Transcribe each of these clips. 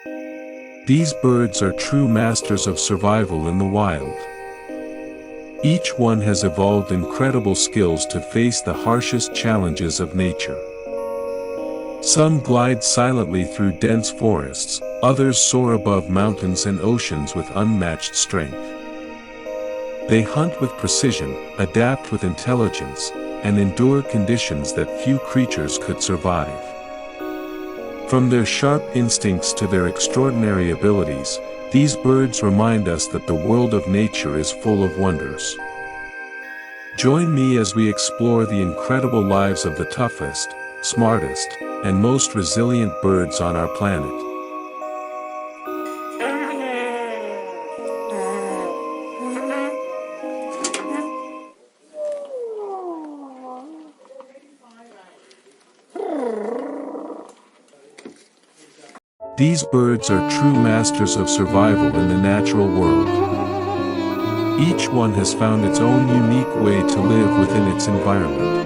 These birds are true masters of survival in the wild. Each one has evolved incredible skills to face the harshest challenges of nature. Some glide silently through dense forests, others soar above mountains and oceans with unmatched strength. They hunt with precision, adapt with intelligence, and endure conditions that few creatures could survive. From their sharp instincts to their extraordinary abilities, these birds remind us that the world of nature is full of wonders. Join me as we explore the incredible lives of the toughest, smartest, and most resilient birds on our planet. These birds are true masters of survival in the natural world. Each one has found its own unique way to live within its environment.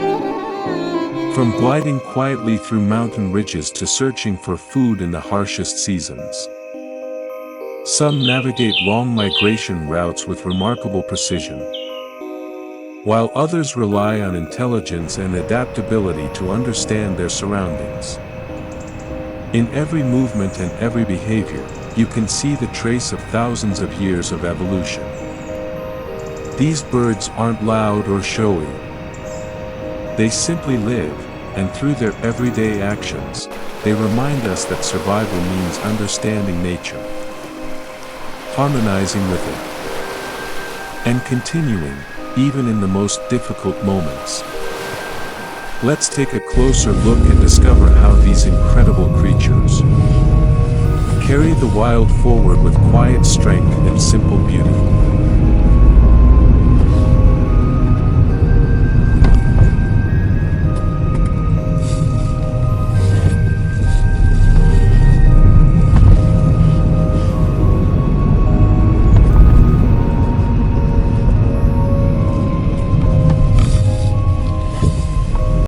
From gliding quietly through mountain ridges to searching for food in the harshest seasons. Some navigate long migration routes with remarkable precision, while others rely on intelligence and adaptability to understand their surroundings. In every movement and every behavior, you can see the trace of thousands of years of evolution. These birds aren't loud or showy. They simply live, and through their everyday actions, they remind us that survival means understanding nature, harmonizing with it, and continuing, even in the most difficult moments. Let's take a closer look and discover how these incredible creatures carry the wild forward with quiet strength and simple beauty.